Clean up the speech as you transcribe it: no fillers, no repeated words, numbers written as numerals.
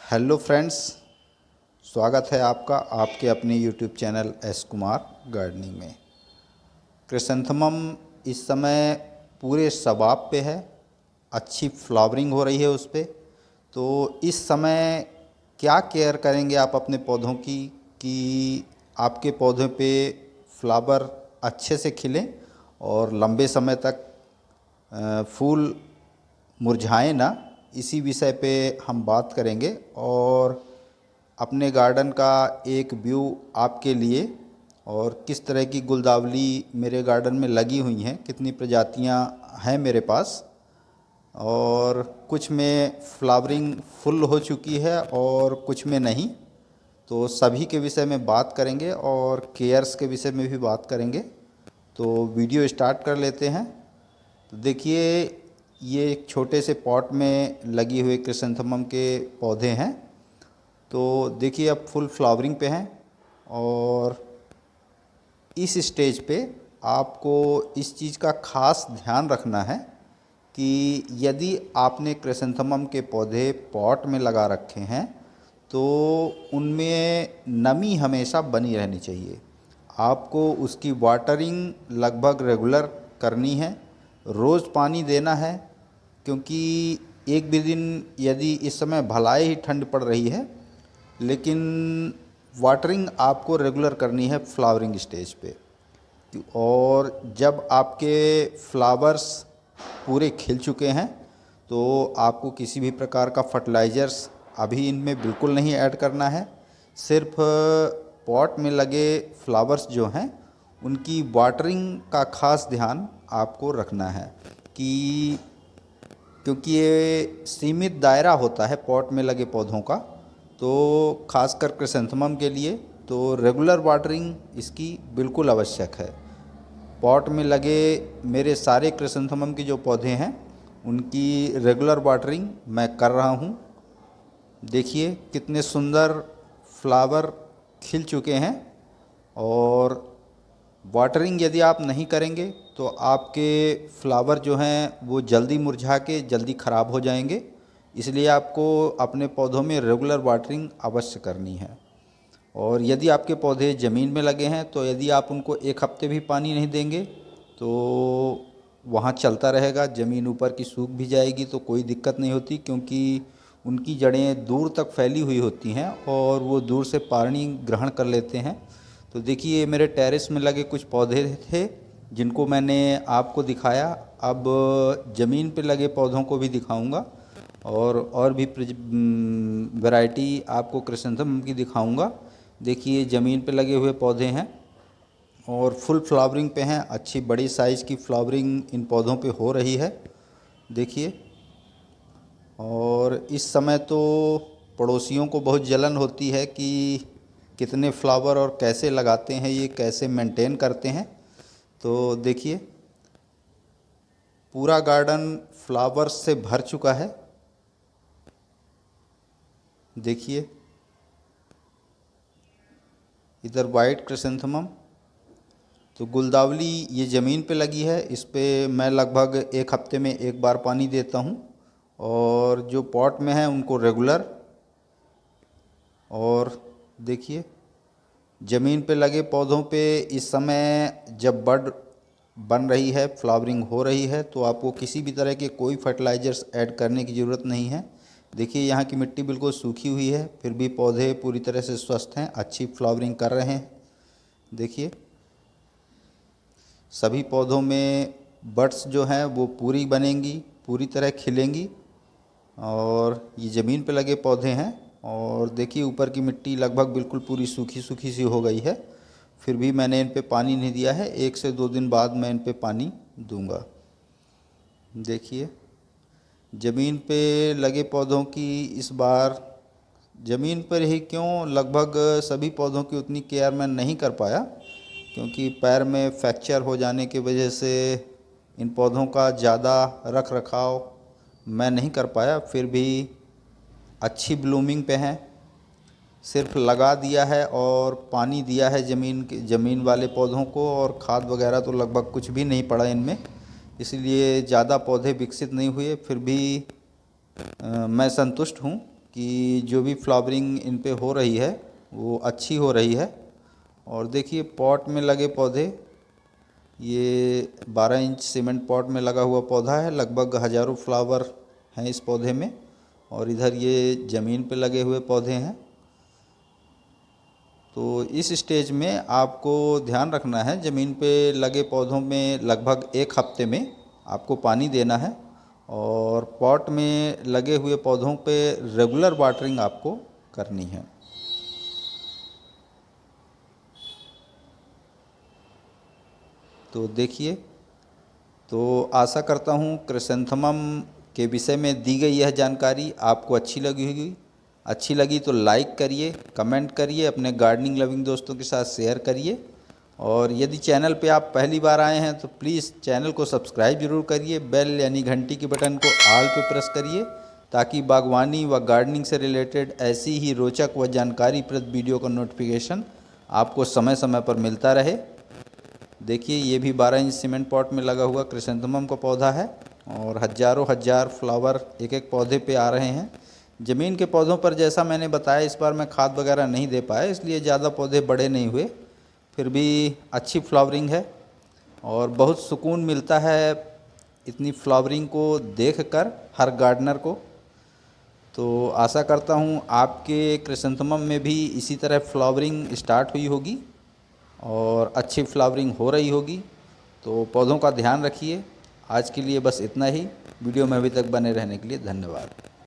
Hello friends, स्वागत है आपका आपके अपने YouTube channel S Kumar gardening में। क्रिसैंथेमम इस समय पूरे शबाब पे है, अच्छी फ्लावरिंग हो रही है उस पे। तो इस समय क्या केयर करेंगे आप अपने पौधों की कि आपके पौधों पे फ्लावर अच्छे से खिलें और लंबे समय तक फूल मुरझाए ना। इसी विषय पे हम बात करेंगे और अपने गार्डन का एक व्यू आपके लिए, और किस तरह की गुलदावली मेरे गार्डन में लगी हुई हैं, कितनी प्रजातियां हैं मेरे पास, और कुछ में फ्लावरिंग फुल हो चुकी है और कुछ में नहीं। तो सभी के विषय में बात करेंगे और केयर्स के विषय में भी बात करेंगे। तो वीडियो स्टार्ट कर लेते हैं। तो देखिए, ये एक छोटे से पॉट में लगी हुई क्रिसैंथेमम के पौधे हैं। तो देखिए, अब फुल फ्लावरिंग पे हैं और इस स्टेज पे आपको इस चीज़ का खास ध्यान रखना है कि यदि आपने क्रिसैंथेमम के पौधे पॉट में लगा रखे हैं तो उनमें नमी हमेशा बनी रहनी चाहिए। आपको उसकी वाटरिंग लगभग रेगुलर करनी है, रोज़ पानी देना है, क्योंकि एक भी दिन यदि इस समय भलाई ही ठंड पड़ रही है, लेकिन वाटरिंग आपको रेगुलर करनी है फ्लावरिंग स्टेज पे। और जब आपके फ्लावर्स पूरे खिल चुके हैं तो आपको किसी भी प्रकार का फर्टिलाइज़र्स अभी इनमें बिल्कुल नहीं ऐड करना है। सिर्फ पॉट में लगे फ्लावर्स जो हैं उनकी वाटरिंग का खास ध्यान आपको रखना है कि, क्योंकि ये सीमित दायरा होता है पॉट में लगे पौधों का, तो खासकर क्रिसैंथेमम के लिए तो रेगुलर वाटरिंग इसकी बिल्कुल आवश्यक है। पॉट में लगे मेरे सारे क्रिसैंथेमम के जो पौधे हैं उनकी रेगुलर वाटरिंग मैं कर रहा हूँ। देखिए कितने सुंदर फ्लावर खिल चुके हैं। और वाटरिंग यदि आप नहीं करेंगे तो आपके फ्लावर जो हैं वो जल्दी मुरझा के जल्दी ख़राब हो जाएंगे। इसलिए आपको अपने पौधों में रेगुलर वाटरिंग अवश्य करनी है। और यदि आपके पौधे ज़मीन में लगे हैं तो यदि आप उनको एक हफ्ते भी पानी नहीं देंगे तो वहाँ चलता रहेगा, ज़मीन ऊपर की सूख भी जाएगी तो कोई दिक्कत नहीं होती, क्योंकि उनकी जड़ें दूर तक फैली हुई होती हैं और वो दूर से पानी ग्रहण कर लेते हैं। तो देखिए, मेरे टेरेस में लगे कुछ पौधे थे जिनको मैंने आपको दिखाया। अब ज़मीन पे लगे पौधों को भी दिखाऊंगा और भी वैरायटी आपको क्रिसैंथेमम की दिखाऊंगा। देखिए, ज़मीन पे लगे हुए पौधे हैं और फुल फ्लावरिंग पे हैं, अच्छी बड़ी साइज़ की फ्लावरिंग इन पौधों पे हो रही है। देखिए, और इस समय तो पड़ोसियों को बहुत जलन होती है कि कितने फ्लावर और कैसे लगाते हैं, ये कैसे मेंटेन करते हैं। तो देखिए, पूरा गार्डन फ्लावर्स से भर चुका है। देखिए, इधर वाइट क्रिसैंथेमम, तो गुलदावली ये ज़मीन पे लगी है, इस पे मैं लगभग एक हफ्ते में एक बार पानी देता हूँ। और जो पॉट में है उनको रेगुलर। और देखिए, ज़मीन पे लगे पौधों पे इस समय जब बड बन रही है, फ्लावरिंग हो रही है, तो आपको किसी भी तरह के कोई फर्टिलाइज़र्स ऐड करने की ज़रूरत नहीं है। देखिए, यहाँ की मिट्टी बिल्कुल सूखी हुई है, फिर भी पौधे पूरी तरह से स्वस्थ हैं, अच्छी फ्लावरिंग कर रहे हैं। देखिए, सभी पौधों में बड्स जो हैं वो पूरी बनेंगी, पूरी तरह खिलेंगी। और ये ज़मीन पे लगे पौधे हैं और देखिए, ऊपर की मिट्टी लगभग बिल्कुल पूरी सूखी सूखी सी हो गई है, फिर भी मैंने इन पे पानी नहीं दिया है। 1 से 2 दिन बाद मैं इन पे पानी दूंगा। देखिए, ज़मीन पे लगे पौधों की इस बार ज़मीन पर ही क्यों, लगभग सभी पौधों की उतनी केयर मैं नहीं कर पाया, क्योंकि पैर में फ्रैक्चर हो जाने की वजह से इन पौधों का ज़्यादा रख रखाव मैं नहीं कर पाया। फिर भी अच्छी ब्लूमिंग पे हैं, सिर्फ लगा दिया है और पानी दिया है ज़मीन वाले पौधों को, और खाद वगैरह तो लगभग कुछ भी नहीं पड़ा इनमें, इसलिए ज़्यादा पौधे विकसित नहीं हुए। फिर भी मैं संतुष्ट हूँ कि जो भी फ्लावरिंग इन पे हो रही है वो अच्छी हो रही है। और देखिए पॉट में लगे पौधे, ये 12 इंच सीमेंट पॉट में लगा हुआ पौधा है, लगभग हज़ारों फ्लावर हैं इस पौधे में। और इधर ये ज़मीन पे लगे हुए पौधे हैं। तो इस स्टेज में आपको ध्यान रखना है, ज़मीन पे लगे पौधों में लगभग 1 हफ्ते में आपको पानी देना है, और पॉट में लगे हुए पौधों पे रेगुलर वाटरिंग आपको करनी है। तो देखिए, तो आशा करता हूँ क्रिसैंथेमम के विषय में दी गई यह जानकारी आपको अच्छी लगी होगी। अच्छी लगी तो लाइक करिए, कमेंट करिए, अपने गार्डनिंग लविंग दोस्तों के साथ शेयर करिए। और यदि चैनल पे आप पहली बार आए हैं तो प्लीज़ चैनल को सब्सक्राइब जरूर करिए, बेल यानी घंटी के बटन को ऑल पे प्रेस करिए, ताकि बागवानी व गार्डनिंग से रिलेटेड ऐसी ही रोचक व जानकारीप्रद वीडियो का नोटिफिकेशन आपको समय समय पर मिलता रहे। देखिए ये भी 12 इंच सीमेंट पॉट में लगा हुआ क्रिसैंथेमम का पौधा है, और हज़ारों हज़ार फ्लावर एक एक पौधे पे आ रहे हैं। ज़मीन के पौधों पर जैसा मैंने बताया, इस बार मैं खाद वगैरह नहीं दे पाया, इसलिए ज़्यादा पौधे बड़े नहीं हुए। फिर भी अच्छी फ्लावरिंग है, और बहुत सुकून मिलता है इतनी फ्लावरिंग को देखकर हर गार्डनर को। तो आशा करता हूँ आपके क्रिसैंथेमम में भी इसी तरह फ्लावरिंग स्टार्ट हुई होगी और अच्छी फ्लावरिंग हो रही होगी। तो पौधों का ध्यान रखिए। आज के लिए बस इतना ही। वीडियो में अभी तक बने रहने के लिए धन्यवाद।